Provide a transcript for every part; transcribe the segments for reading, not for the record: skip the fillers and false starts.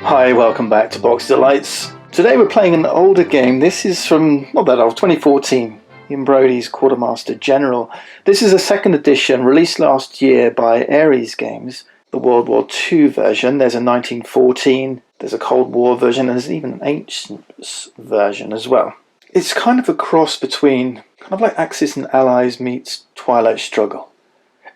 Hi, welcome back to Box Delights. Today we're playing an older game. This is from, not that old, 2014. Ian Brody's Quartermaster General. This is a second edition released last year by Ares Games, the World War II version. There's a 1914, there's a Cold War version, and there's even an Ancient version as well. It's kind of a cross between, kind of like Axis and Allies meets Twilight Struggle.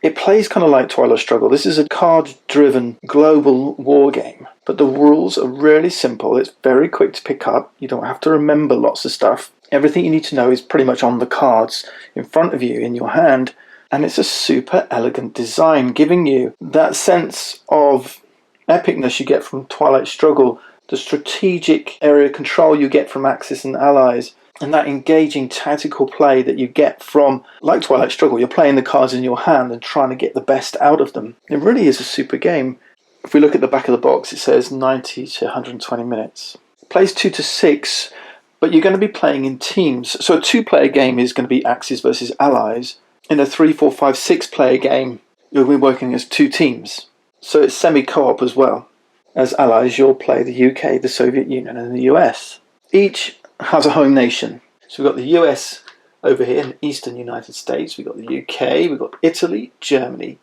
It plays kind of like Twilight Struggle. This is a card-driven global war game, but the rules are really simple. It's very quick to pick up. You don't have to remember lots of stuff. Everything you need to know is pretty much on the cards in front of you in your hand, and it's a super elegant design, giving you that sense of epicness you get from Twilight Struggle, the strategic area control you get from Axis and Allies, and that engaging tactical play that you get from, like Twilight Struggle, you're playing the cards in your hand and trying to get the best out of them. It really is a super game. If we look at the back of the box, it says 90 to 120 minutes. It plays 2 to 6, but you're going to be playing in teams. So a 2-player game is going to be Axis versus Allies. In a 3, 4, 5, 6-player game, you'll be working as 2 teams. So it's semi-co-op as well. As Allies, you'll play the UK, the Soviet Union, and the US. Each has a home nation. So we've got the US over here in the eastern United States, we've got the UK, we've got Italy, Germany,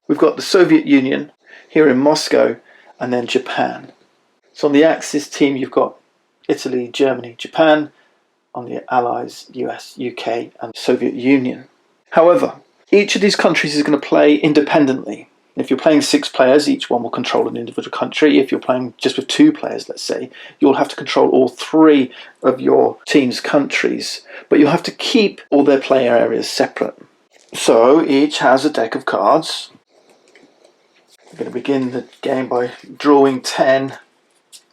we've got the Soviet Union here in Moscow, and then Japan. So on the Axis team you've got Italy, Germany, Japan. On the Allies, US, UK, and Soviet Union. However, each of these countries is going to play independently. If you're playing 6 players, each one will control an individual country. If you're playing just with 2 players, let's say, you'll have to control all 3 of your team's countries. But you'll have to keep all their player areas separate. So each has a deck of cards. We're going to begin the game by drawing 10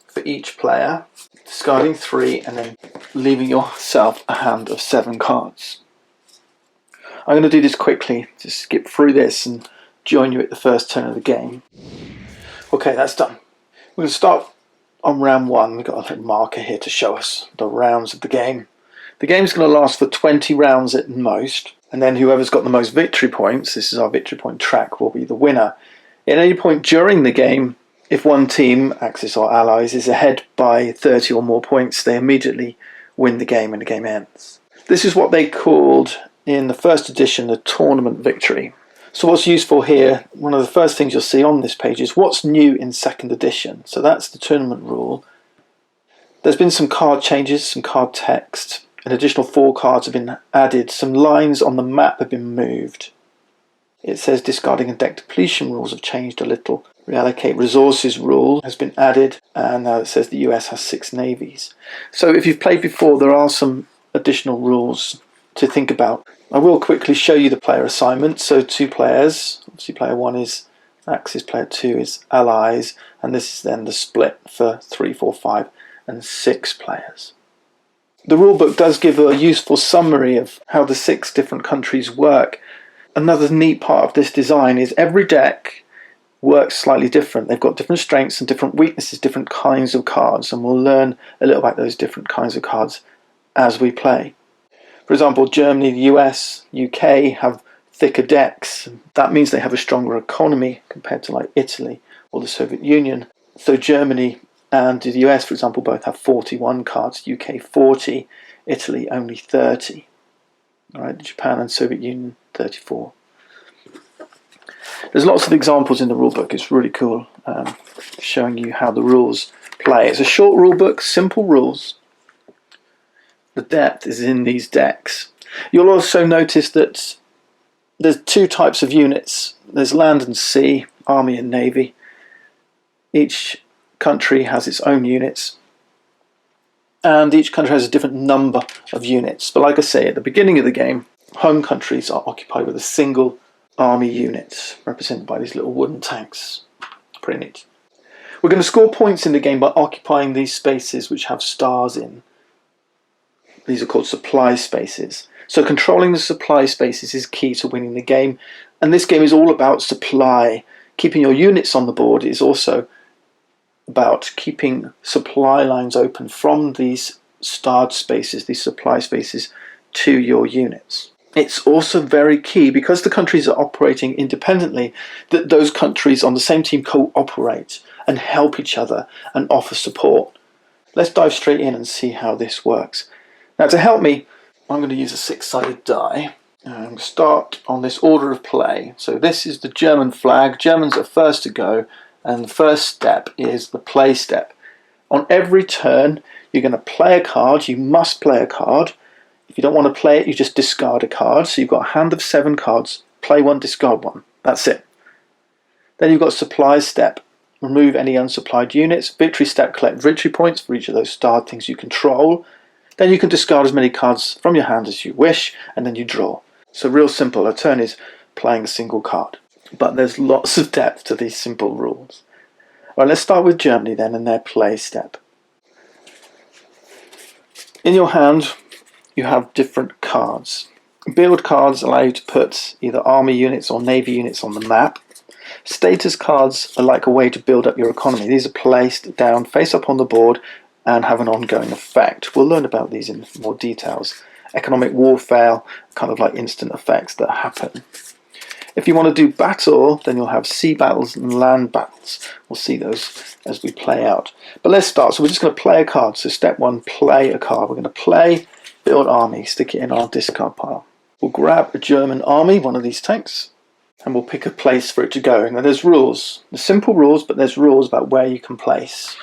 for each player, discarding 3, and then leaving yourself a hand of 7 cards. I'm going to do this quickly, just skip through this and join you at the first turn of the game. Okay, that's done. We're going to start on round 1. We've got a little marker here to show us the rounds of the game. The game's going to last for 20 rounds at most, and then whoever's got the most victory points, this is our victory point track, will be the winner. At any point during the game, if one team, Axis or Allies, is ahead by 30 or more points, they immediately win the game and the game ends. This is what they called in the first edition the tournament victory. So what's useful here, one of the first things you'll see on this page is what's new in second edition. So that's the tournament rule. There's been some card changes, some card text. An additional 4 cards have been added. Some lines on the map have been moved. It says discarding and deck depletion rules have changed a little. Reallocate resources rule has been added, and now it says the US has 6 navies. So if you've played before, there are some additional rules to think about. I will quickly show you the player assignment. So 2 players, obviously player 1 is Axis, player 2 is Allies, and this is then the split for 3, 4, 5 and 6 players. The rulebook does give a useful summary of how the 6 different countries work. Another neat part of this design is every deck works slightly different. They've got different strengths and different weaknesses, different kinds of cards, and we'll learn a little about those different kinds of cards as we play. For example, Germany, the US, UK have thicker decks. That means they have a stronger economy compared to like Italy or the Soviet Union. So Germany and the US, for example, both have 41 cards, UK 40, Italy only 30. All right, Japan and Soviet Union 34. There's lots of examples in the rulebook. It's really cool, showing you how the rules play. It's a short rulebook, simple rules. The depth is in these decks. You'll also notice that there's 2 types of units. There's land and sea, army and navy. Each country has its own units, and each country has a different number of units. But like I say, at the beginning of the game, home countries are occupied with a single army unit, represented by these little wooden tanks. Pretty neat. We're going to score points in the game by occupying these spaces which have stars in. These are called supply spaces. So controlling the supply spaces is key to winning the game. And this game is all about supply. Keeping your units on the board is also about keeping supply lines open from these starred spaces, these supply spaces, to your units. It's also very key, because the countries are operating independently, that those countries on the same team cooperate and help each other and offer support. Let's dive straight in and see how this works. Now, to help me, I'm going to use a six-sided die. I'm going to start on this order of play. So this is the German flag. Germans are first to go, and the first step is the play step. On every turn, you're going to play a card. You must play a card. If you don't want to play it, you just discard a card. So you've got a hand of 7 cards. Play one, discard one. That's it. Then you've got supply step. Remove any unsupplied units. Victory step, collect victory points for each of those starred things you control. Then you can discard as many cards from your hand as you wish, and then you draw. So real simple. A turn is playing a single card. But there's lots of depth to these simple rules. All right, let's start with Germany then and their play step. In your hand, you have different cards. Build cards allow you to put either army units or navy units on the map. Status cards are like a way to build up your economy. These are placed down face up on the board and have an ongoing effect. We'll learn about these in more details. Economic warfare, kind of like instant effects that happen. If you want to do battle, then you'll have sea battles and land battles. We'll see those as we play out. But let's start. So we're just going to play a card. So step 1, play a card. We're going to play, build army, stick it in our discard pile. We'll grab a German army, one of these tanks, and we'll pick a place for it to go. Now there's rules. There's simple rules, but there's rules about where you can place.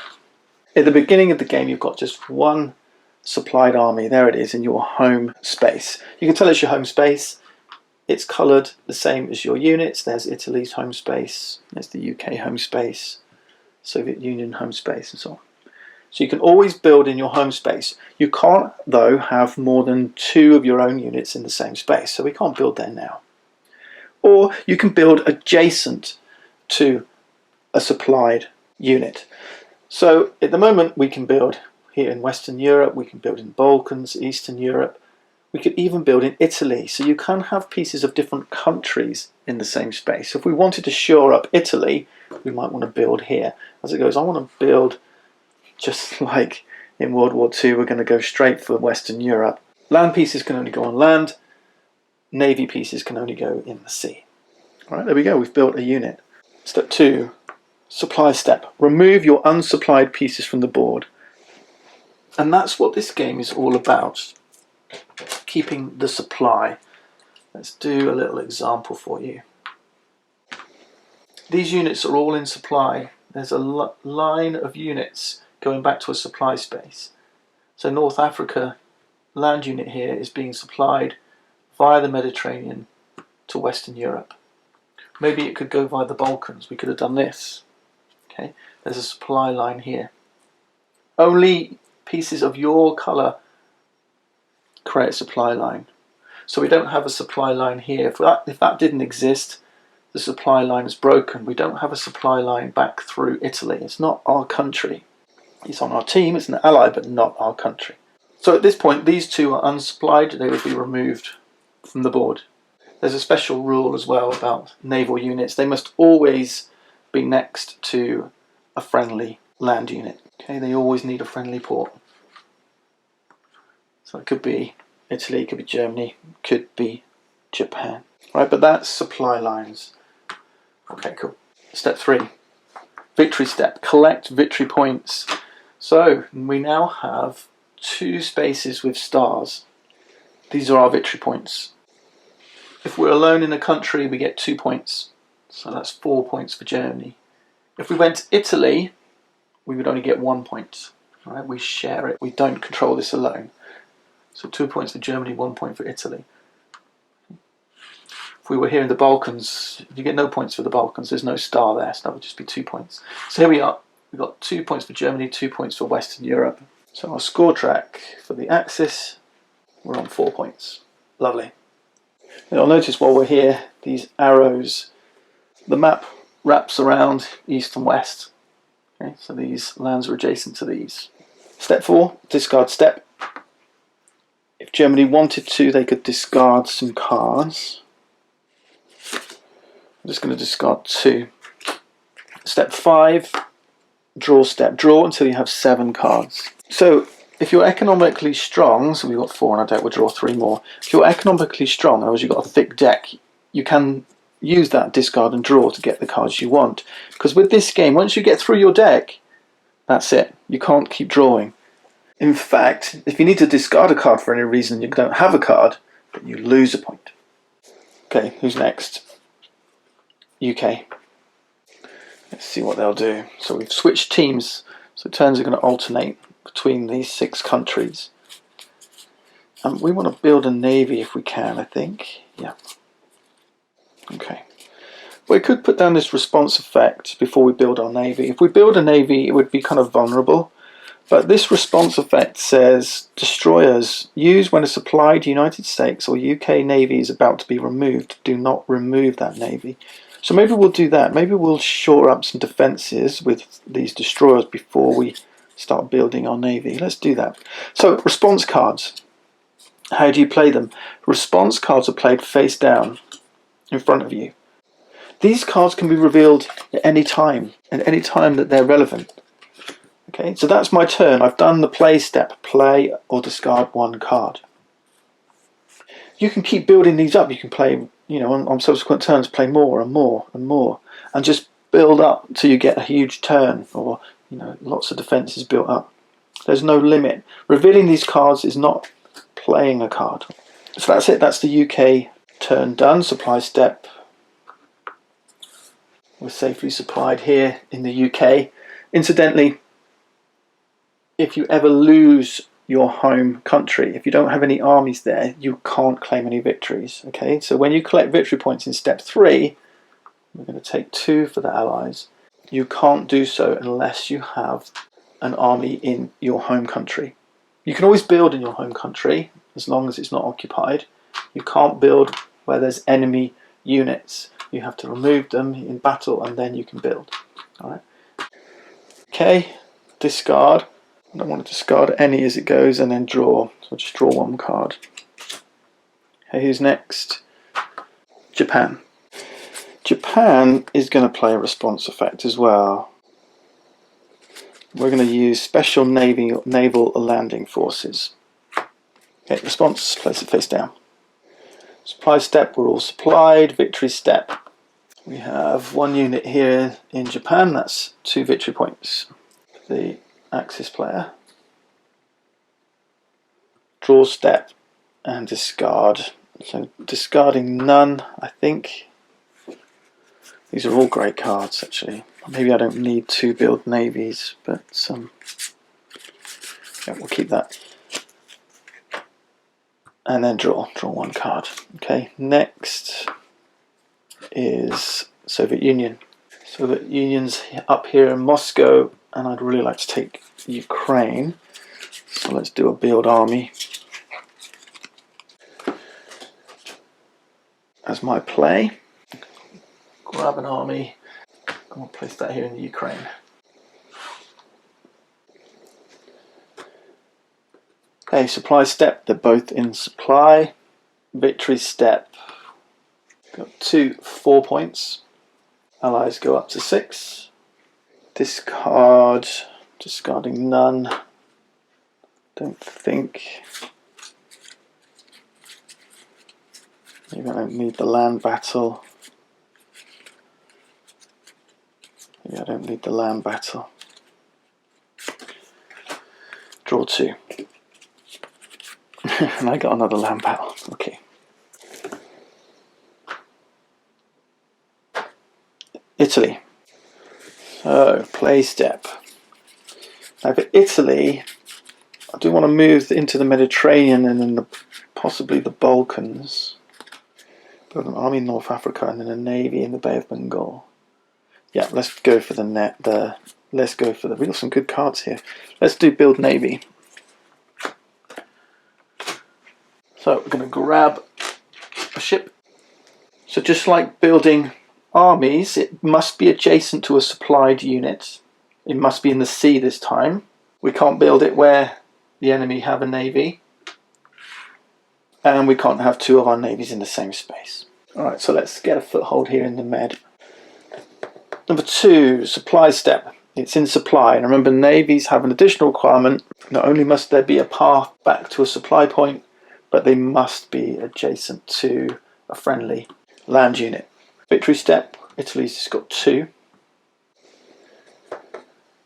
At the beginning of the game, you've got just one supplied army. There it is in your home space. You can tell it's your home space. It's coloured the same as your units. There's Italy's home space. There's the UK home space. Soviet Union home space and so on. So you can always build in your home space. You can't, though, have more than 2 of your own units in the same space. So we can't build there now. Or you can build adjacent to a supplied unit. So at the moment we can build here in Western Europe, we can build in Balkans, Eastern Europe. We could even build in Italy. So you can have pieces of different countries in the same space. So if we wanted to shore up Italy, we might want to build here. As it goes, I want to build just like in World War II, we're going to go straight for Western Europe. Land pieces can only go on land. Navy pieces can only go in the sea. All right, there we go. We've built a unit. Step 2, supply step. Remove your unsupplied pieces from the board. And that's what this game is all about. Keeping the supply. Let's do a little example for you. These units are all in supply. There's a line of units going back to a supply space. So North Africa land unit here is being supplied via the Mediterranean to Western Europe. Maybe it could go via the Balkans. We could have done this. Okay, there's a supply line here. Only pieces of your colour create a supply line. So we don't have a supply line here. If that didn't exist, the supply line is broken. We don't have a supply line back through Italy. It's not our country. It's on our team, it's an ally, but not our country. So at this point, these 2 are unsupplied. They would be removed from the board. There's a special rule as well about naval units. They must always be next to a friendly land unit. Okay, they always need a friendly port. So it could be Italy, it could be Germany, could be Japan. Right, but that's supply lines. Okay, cool. Step 3, victory step. Collect victory points. So we now have 2 spaces with stars. These are our victory points. If we're alone in a country, we get 2 points. So that's 4 points for Germany. If we went to Italy, we would only get 1 point. Right? We share it. We don't control this alone. So 2 points for Germany, 1 point for Italy. If we were here in the Balkans, you get no points for the Balkans. There's no star there, so that would just be 2 points. So here we are. We've got 2 points for Germany, 2 points for Western Europe. So our score track for the Axis, we're on 4 points. Lovely. And you'll notice while we're here, these arrows, the map wraps around east and west. Okay, so these lands are adjacent to these. Step 4, discard step. If Germany wanted to, they could discard some cards. I'm just going to discard 2. Step 5, draw step. Draw until you have 7 cards. So if you're economically strong, so we've got 4 and I doubt we'll draw 3 more. If you're economically strong, or you've got a thick deck, you can use that discard and draw to get the cards you want. Because with this game, once you get through your deck, that's it. You can't keep drawing. In fact, if you need to discard a card for any reason, you don't have a card, then you lose a point. Okay, who's next? UK. Let's see what they'll do. So we've switched teams, so turns are going to alternate between these 6 countries. And we want to build a navy if we can, I think. Yeah. Okay. We could put down this response effect before we build our navy. If we build a navy, it would be kind of vulnerable. But this response effect says, destroyers used when a supplied United States or UK navy is about to be removed. Do not remove that navy. So maybe we'll do that. Maybe we'll shore up some defences with these destroyers before we start building our navy. Let's do that. So response cards. How do you play them? Response cards are played face down in front of you. These cards can be revealed at any time that they're relevant. Okay, so that's my turn. I've done the play step, play or discard 1 card. You can keep building these up. You can play, on subsequent turns, play more and more and more, and just build up until you get a huge turn, or lots of defences built up. There's no limit. Revealing these cards is not playing a card. So that's it. That's the UK turn done. Supply step. We're safely supplied here in the UK. Incidentally, if you ever lose your home country, if you don't have any armies there, you can't claim any victories. Okay, so when you collect victory points in step 3, we're going to take 2 for the allies. You can't do so unless you have an army in your home country. You can always build in your home country as long as it's not occupied. You can't build where there's enemy units. You have to remove them in battle and then you can build. All right. Okay, discard. I don't want to discard any as it goes, and then draw. So I'll just draw 1 card. Okay, who's next? Japan. Japan is going to play a response effect as well. We're going to use special naval landing forces. Okay, response, place it face down. Supply step, we're all supplied. Victory step. We have 1 unit here in Japan, that's 2 victory points. The Axis player. Draw step and discard. So discarding none, I think. These are all great cards actually. Maybe I don't need to build navies, but yeah, we'll keep that. And then draw 1 card. Okay, next is Soviet Union. Soviet Union's up here in Moscow, and I'd really like to take Ukraine. So let's do a build army as my play. Grab an army. I'll place that here in the Ukraine. Okay, supply step. They're both in supply. Victory step. Got 2 4 points. Allies go up to 6. Discard. Discarding none. Don't think. Maybe I don't need the land battle. Maybe I don't need the land battle. Draw 2. And I got another land battle. Okay. Italy. So, play step. Now for Italy, I do want to move into the Mediterranean and then possibly the Balkans. Build an army in North Africa and then a navy in the Bay of Bengal. Yeah, let's go for let's go for we got some good cards here. Let's do build navy. So we're going to grab a ship. So just like building armies, it must be adjacent to a supplied unit. It must be in the sea this time. We can't build it where the enemy have a navy. And we can't have 2 of our navies in the same space. Alright, so let's get a foothold here in the Med. Number 2, supply step. It's in supply. And remember, navies have an additional requirement. Not only must there be a path back to a supply point, but they must be adjacent to a friendly land unit. Victory step, Italy's just got 2.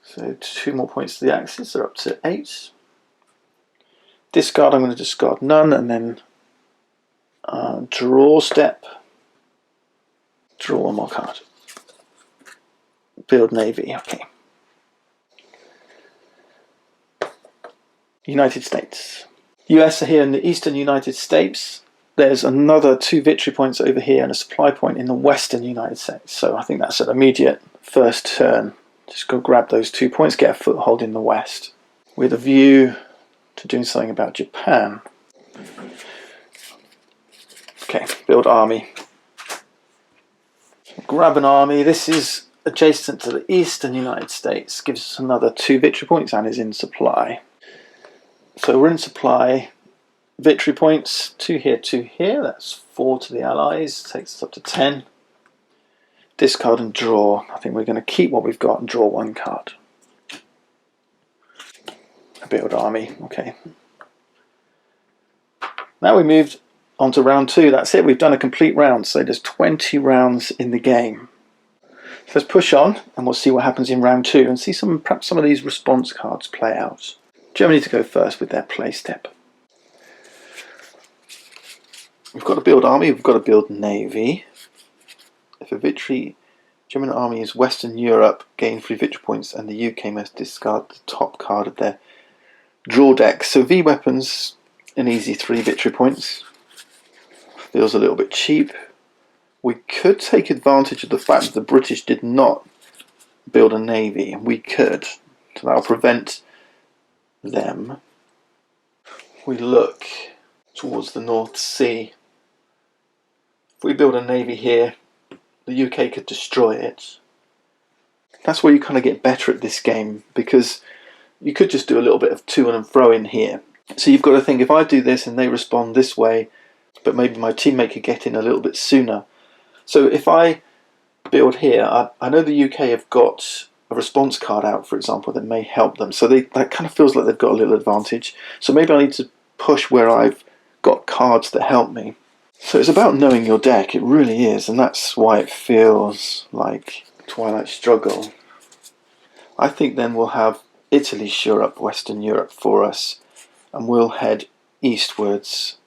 So 2 more points to the Axis, they're up to 8. Discard, I'm going to discard none, and then draw step. Draw one more card. Build Navy, okay. United States. US are here in the eastern United States. There's another 2 victory points over here and a supply point in the western United States. So I think that's an immediate first turn. Just go grab those 2 points, get a foothold in the west. With a view to doing something about Japan. Okay, build army. Grab an army. This is adjacent to the eastern United States. Gives us another 2 victory points and is in supply. So we're in supply. Victory points, 2 here, 2 here. That's 4 to the Allies. Takes us up to 10. Discard and draw. I think we're going to keep what we've got and draw 1 card. Build army. Okay. Now we moved on to round 2. That's it. We've done a complete round. So there's 20 rounds in the game. So let's push on and we'll see what happens in round 2 and see perhaps some of these response cards play out. Germany to go first with their play step. We've got to build army, we've got to build navy. If a victory, German army is Western Europe, gain 3 victory points, and the UK must discard the top card of their draw deck. So V weapons, an easy 3 victory points. Feels a little bit cheap. We could take advantage of the fact that the British did not build a navy. We could. So that'll prevent them. We look towards the North Sea. If we build a navy here, the UK could destroy it. That's where you kind of get better at this game, because you could just do a little bit of to and fro in here. So you've got to think, if I do this and they respond this way, but maybe my teammate could get in a little bit sooner. So if I build here, I know the UK have got a response card out, for example, that may help them. So that kind of feels like they've got a little advantage. So maybe I need to push where I've got cards that help me. So it's about knowing your deck, it really is, and that's why it feels like Twilight Struggle. I think then we'll have Italy shore up Western Europe for us, and we'll head eastwards,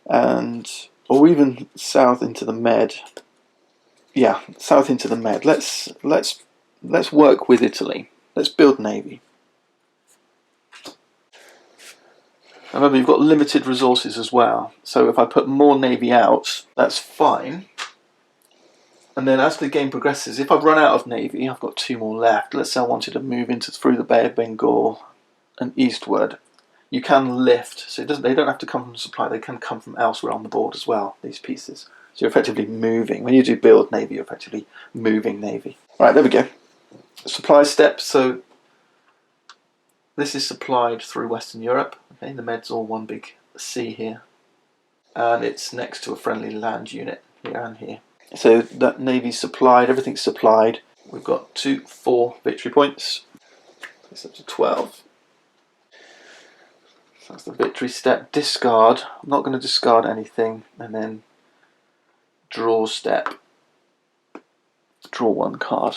or even south into the Med. Yeah, south into the Med. Let's work with Italy. Let's build navy. Remember, you've got limited resources as well. So if I put more navy out, that's fine. And then as the game progresses, if I've run out of navy, I've got 2 more left. Let's say I wanted to move through the Bay of Bengal and eastward. You can lift, so they don't have to come from supply. They can come from elsewhere on the board as well. These pieces. So you're effectively moving. When you do build navy, you're effectively moving navy. Right, there we go. Supply steps. So this is supplied through Western Europe. Okay, the Med's all one big sea here, and it's next to a friendly land unit here and here. So that navy's supplied, everything's supplied. We've got 4 victory points. It's up to 12. So that's the victory step. Discard. I'm not going to discard anything, and then draw step. Draw 1 card.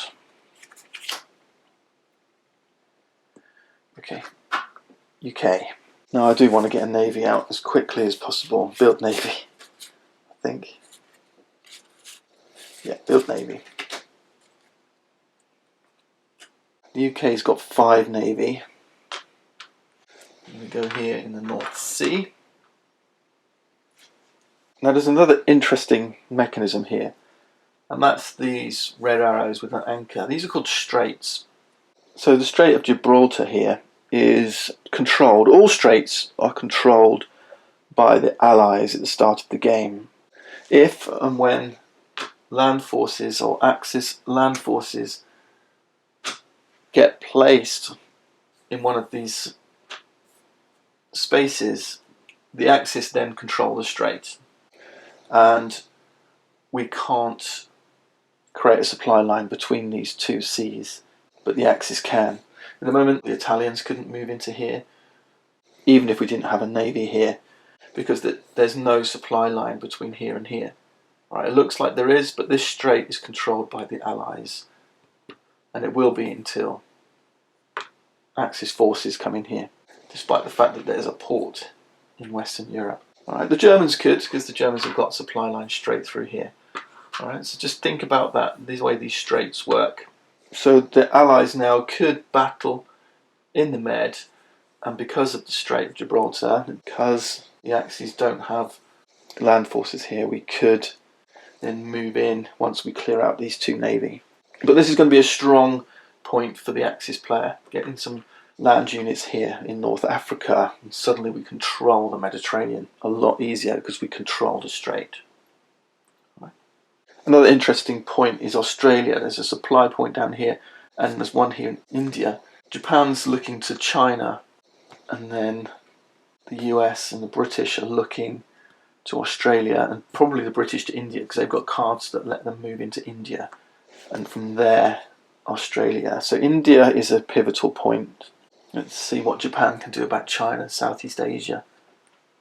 Okay. UK. Now I do want to get a navy out as quickly as possible. Build navy, I think. Yeah, build navy. The UK's got 5 navy. We go here in the North Sea. Now there's another interesting mechanism here, and that's these red arrows with an anchor. These are called straits. So the Strait of Gibraltar here is controlled. All straits are controlled by the Allies at the start of the game. If and when land forces or Axis land forces get placed in one of these spaces, the Axis then control the strait, and we can't create a supply line between these 2 seas, but the Axis can. At the moment, the Italians couldn't move into here, even if we didn't have a navy here, because there's no supply line between here and here. Right, it looks like there is, but this strait is controlled by the Allies, and it will be until Axis forces come in here, despite the fact that there's a port in Western Europe. Alright, the Germans could, because the Germans have got supply lines straight through here. Alright, so just think about that, the way these straits work. So the Allies now could battle in the Med, and because of the Strait of Gibraltar, because the Axis don't have land forces here, we could then move in once we clear out these two navy. But this is going to be a strong point for the Axis player, getting some land units here in North Africa, and suddenly we control the Mediterranean a lot easier because we control the strait. Another interesting point is Australia. There's a supply point down here, and there's one here in India. Japan's looking to China, and then the US and the British are looking to Australia, and probably the British to India, because they've got cards that let them move into India, and from there Australia. So India is a pivotal point. Let's see what Japan can do about China, Southeast Asia.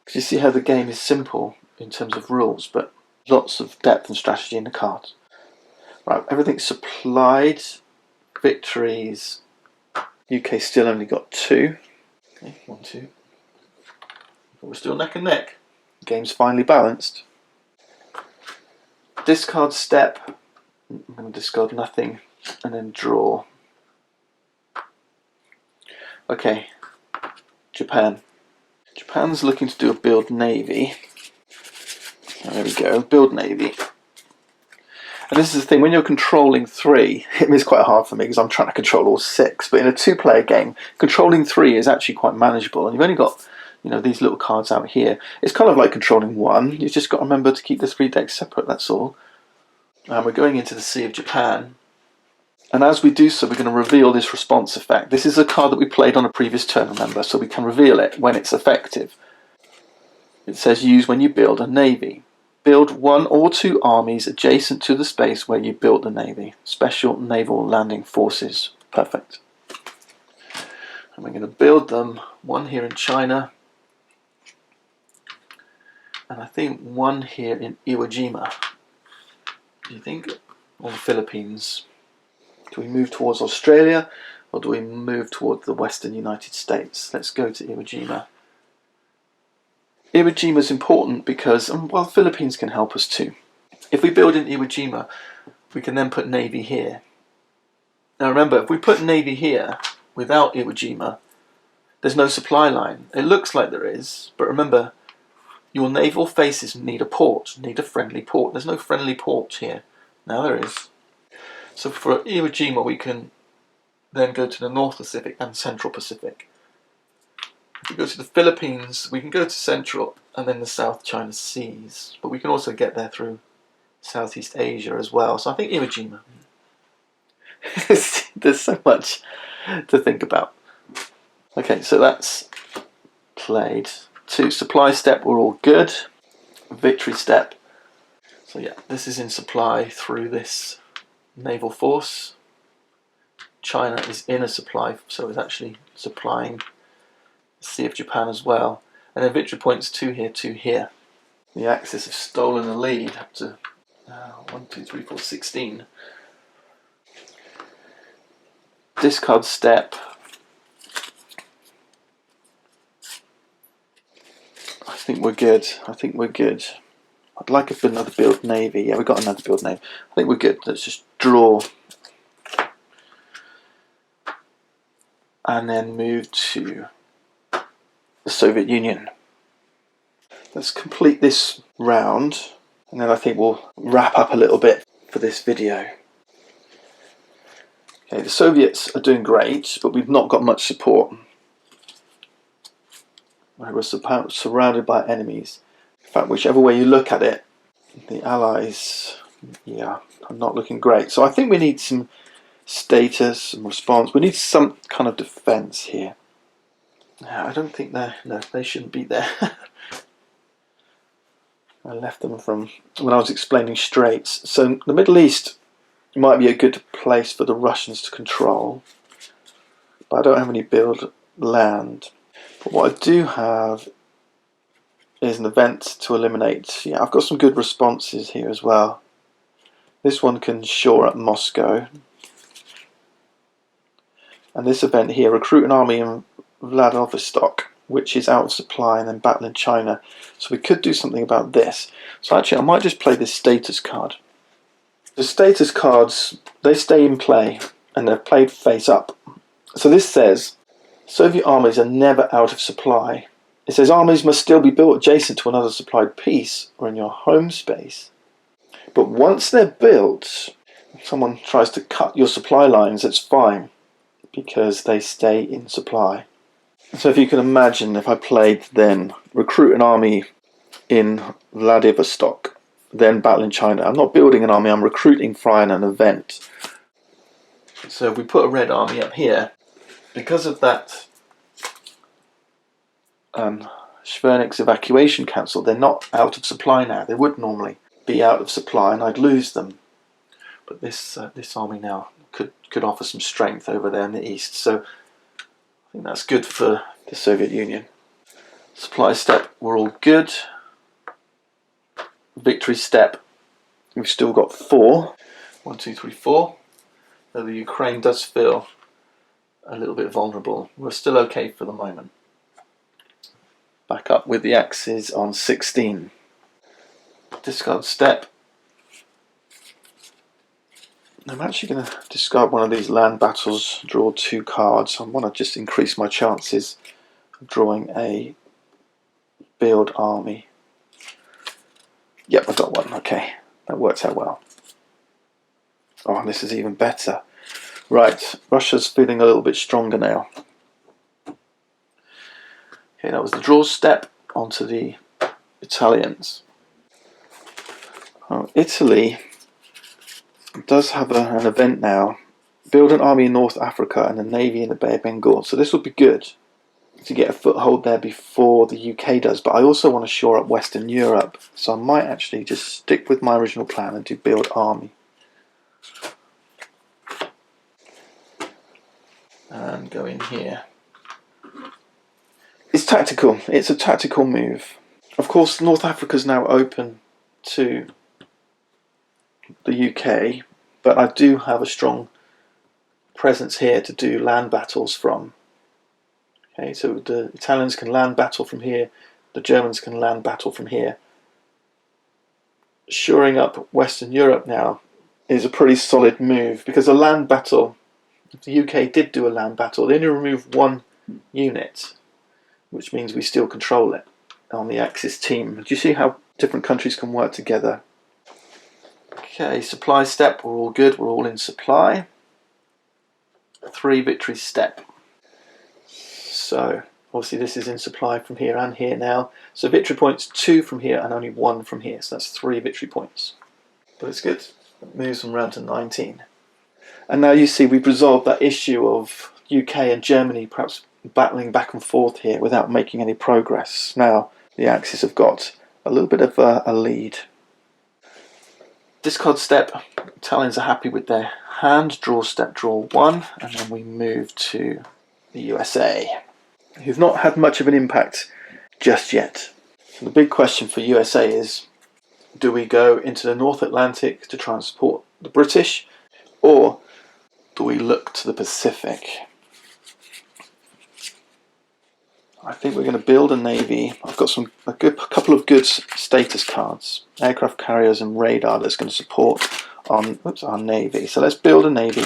Because you see how the game is simple in terms of rules, but lots of depth and strategy in the cards. Right, everything's supplied. Victories. UK still only got 2. Okay, 1, 2. But we're still neck and neck. The game's finally balanced. Discard step. I'm going to discard nothing and then draw. Okay, Japan. Japan's looking to do a build navy. There we go, build navy. And this is the thing, when you're controlling 3, it's quite hard for me because I'm trying to control all 6, but in a 2-player game, controlling 3 is actually quite manageable, and you've only got, these little cards out here. It's kind of like controlling 1, you've just got to remember to keep the 3 decks separate, that's all. And we're going into the Sea of Japan, and as we do so, we're going to reveal this response effect. This is a card that we played on a previous turn, remember, so we can reveal it when it's effective. It says use when you build a navy. Build 1 or 2 armies adjacent to the space where you built the navy. Special naval landing forces. Perfect. And we're going to build them, 1 here in China, and I think 1 here in Iwo Jima. Do you think? Or the Philippines. Do we move towards Australia, or do we move towards the Western United States? Let's go to Iwo Jima. Iwo Jima is important because, well, the Philippines can help us too. If we build in Iwo Jima, we can then put navy here. Now remember, if we put navy here without Iwo Jima, there's no supply line. It looks like there is, but remember, your naval faces need a port, need a friendly port. There's no friendly port here. Now there is. So for Iwo Jima, we can then go to the North Pacific and Central Pacific. If we go to the Philippines, we can go to Central and then the South China Seas, but we can also get there through Southeast Asia as well. So I think Iwo Jima. There's so much to think about. Okay, so that's played. 2 supply step, we're all good. Victory step. So yeah, this is in supply through this naval force. China is in a supply, so it's actually supplying Sea of Japan as well, and then victory points 2 here, 2 here. The Axis have stolen the lead up to 1, 2, 3, 4, 16. Discard step. I think we're good. I'd like another build navy. Yeah, we got another build navy. I think we're good. Let's just draw. And then move to the Soviet Union. Let's complete this round, and then I think we'll wrap up a little bit for this video. Okay, the Soviets are doing great, but we've not got much support. We're surrounded by enemies. In fact, whichever way you look at it, the Allies, yeah, are not looking great. So I think we need some status, some response. We need some kind of defense here. I don't think they shouldn't be there. I left them from when I was explaining straits. So the Middle East might be a good place for the Russians to control, but I don't have any build land. But what I do have is an event to eliminate. Yeah, I've got some good responses here as well. This one can shore up Moscow. And this event here, recruit an army in Vladivostok, which is out of supply, and then battle in China. So we could do something about this. So actually I might just play this status card. The status cards, they stay in play and they're played face up. So this says Soviet armies are never out of supply. It says armies must still be built adjacent to another supplied piece or in your home space. But once they're built, if someone tries to cut your supply lines, it's fine because they stay in supply. So if you can imagine, if I played then recruit an army in Vladivostok, then battle in China. I'm not building an army, I'm recruiting via an event. So if we put a red army up here, because of that Schwernick's evacuation council, they're not out of supply now. They would normally be out of supply and I'd lose them. But this army now could offer some strength over there in the east. So I think that's good for the Soviet Union. Supply step, we're all good. Victory step, we've still got 4. 1, 2, 3, 4. Though the Ukraine does feel a little bit vulnerable, we're still okay for the moment. Back up with the axes on 16. Discard step. I'm actually going to discard one of these land battles, draw 2 cards. I want to just increase my chances of drawing a build army. Yep, I got one. Okay, that worked out well. Oh, this is even better. Right, Russia's feeling a little bit stronger now. Okay, that was the draw step. Onto the Italians. Oh, Italy does have an event now. Build an army in North Africa and a navy in the Bay of Bengal. So this would be good to get a foothold there before the UK does. But I also want to shore up Western Europe. So I might actually just stick with my original plan and do build army. And go in here. It's tactical. It's a tactical move. Of course, North Africa is now open to the UK, but I do have a strong presence here to do land battles from. Okay, so the Italians can land battle from here, the Germans can land battle from here. Shoring up Western Europe now is a pretty solid move, because a land battle, if the UK did do a land battle, they only remove 1 unit, which means we still control it on the Axis team. Do you see how different countries can work together? Okay, supply step, we're all good, we're all in supply. 3 victory step. So, obviously this is in supply from here and here now. So victory points 2 from here and only 1 from here, so that's 3 victory points. But it's good, it moves them around to 19. And now you see we've resolved that issue of UK and Germany perhaps battling back and forth here without making any progress. Now the Axis have got a little bit of a lead. Discard step, Italians are happy with their hand. Draw step, draw 1, and then we move to the USA, who've not had much of an impact just yet. So the big question for USA is, do we go into the North Atlantic to try and support the British, or do we look to the Pacific? I think we're going to build a navy. I've got a couple of good status cards, aircraft carriers and radar, that's going to support our navy. So let's build a navy.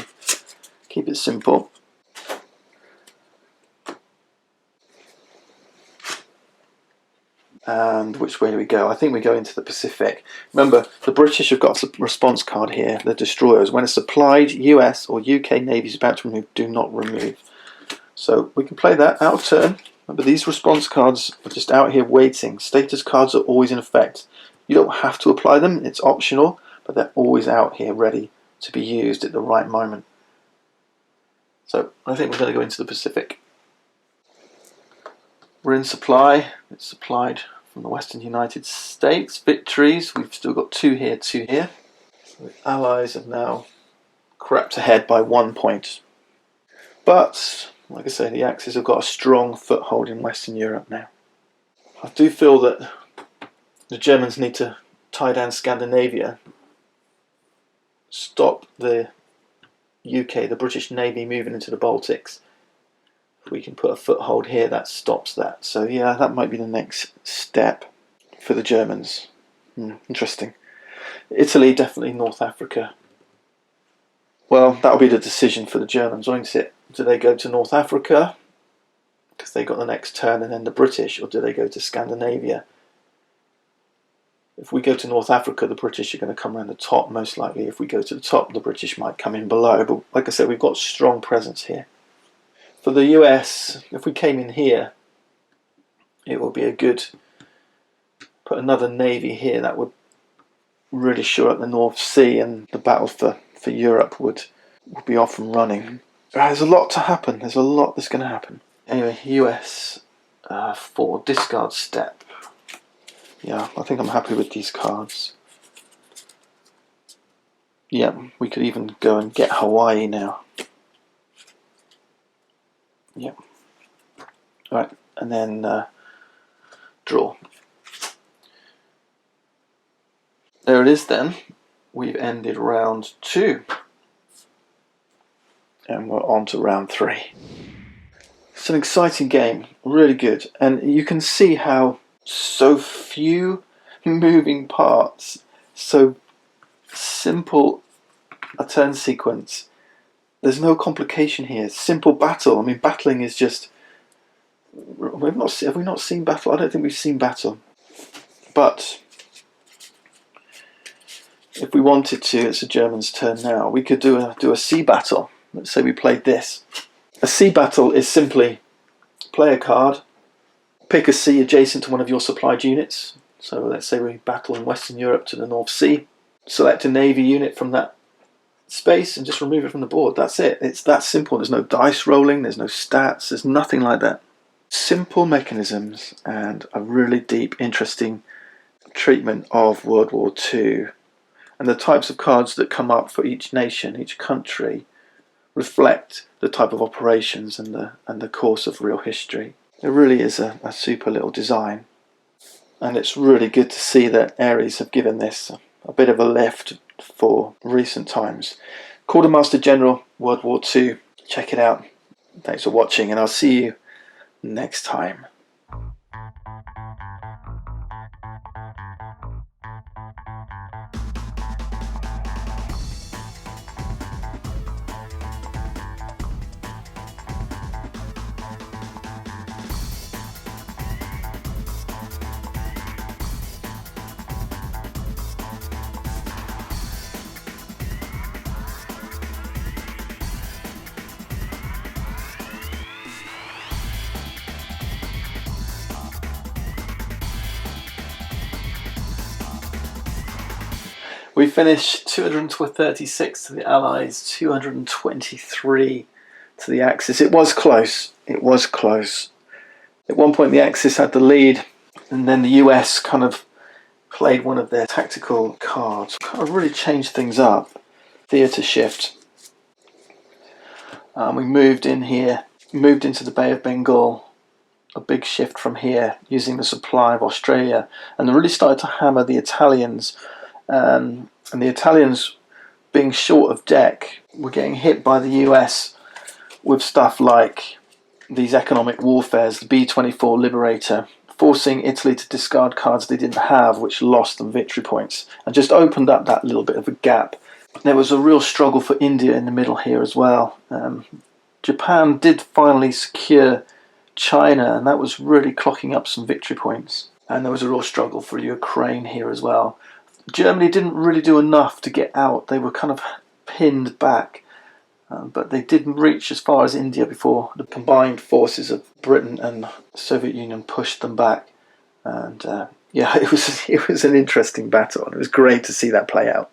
Keep it simple. And which way do we go? I think we go into the Pacific. Remember, the British have got a response card here, the destroyers. When a supplied US or UK navy is about to remove, do not remove. So we can play that out of turn. Remember, these response cards are just out here waiting. Status cards are always in effect. You don't have to apply them, it's optional, but they're always out here ready to be used at the right moment. So I think we're going to go into the Pacific. We're in supply. It's supplied from the Western United States. Victories, we've still got 2 here, 2 here. So the Allies have now crept ahead by 1 point. But like I say, the Axis have got a strong foothold in Western Europe now. I do feel that the Germans need to tie down Scandinavia, stop the UK, the British Navy moving into the Baltics. If we can put a foothold here, that stops that. So yeah, that might be the next step for the Germans. Interesting. Italy, definitely North Africa. Well, that'll be the decision for the Germans, won't it? Do they go to North Africa, because they got the next turn, and then the British, or do they go to Scandinavia? If we go to North Africa, the British are going to come around the top, most likely. If we go to the top, the British might come in below. But like I said, we've got strong presence here. For the US, if we came in here, it would be a good... Put another navy here, that would really shore up the North Sea, and the battle for Europe would be off and running. There's a lot to happen. There's a lot that's going to happen. Anyway, US for discard step. Yeah, I think I'm happy with these cards. Yeah, we could even go and get Hawaii now. Yeah. Alright, and then draw. There it is then. We've ended round 2. And we're on to round 3. It's an exciting game, really good. And you can see how so few moving parts, so simple a turn sequence. There's no complication here. Simple battle. I mean, battling is just... Have we not seen battle? I don't think we've seen battle. But if we wanted to, it's the Germans' turn now. We could do a sea battle. Let's say we played this. A sea battle is simply play a card, pick a sea adjacent to one of your supplied units. So let's say we battle in Western Europe to the North Sea. Select a navy unit from that space and just remove it from the board. That's it. It's that simple. There's no dice rolling, there's no stats, there's nothing like that. Simple mechanisms and a really deep, interesting treatment of World War II. And the types of cards that come up for each nation, each country, reflect the type of operations and the course of real history. It really is a super little design. And it's really good to see that Ares have given this a bit of a lift for recent times. Quartermaster General, World War II. Check it out. Thanks for watching, and I'll see you next time. We finished 236 to the Allies, 223 to the Axis. It was close. It was close. At one point the Axis had the lead, and then the US kind of played one of their tactical cards. Kind of really changed things up. Theatre shift. We moved in here, moved into the Bay of Bengal. A big shift from here, using the supply of Australia, and really started to hammer the Italians. And the Italians, being short of deck, were getting hit by the US with stuff like these economic warfares, the B-24 Liberator, forcing Italy to discard cards they didn't have, which lost them victory points, and just opened up that little bit of a gap. There was a real struggle for India in the middle here as well. Japan did finally secure China, and that was really clocking up some victory points. And there was a real struggle for Ukraine here as well. Germany didn't really do enough to get out. They were kind of pinned back, but they didn't reach as far as India before the combined forces of Britain and the Soviet Union pushed them back. And yeah, it was an interesting battle, and it was great to see that play out.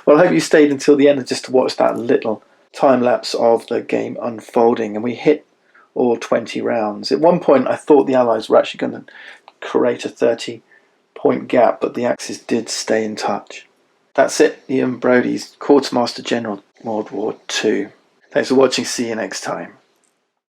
Well, I hope you stayed until the end just to watch that little time lapse of the game unfolding, and we hit all 20 rounds. At one point I thought the Allies were actually going to create a 30-point gap, but the Axis did stay in touch. That's it, Ian Brodie's Quartermaster General, World War II. Thanks for watching, see you next time.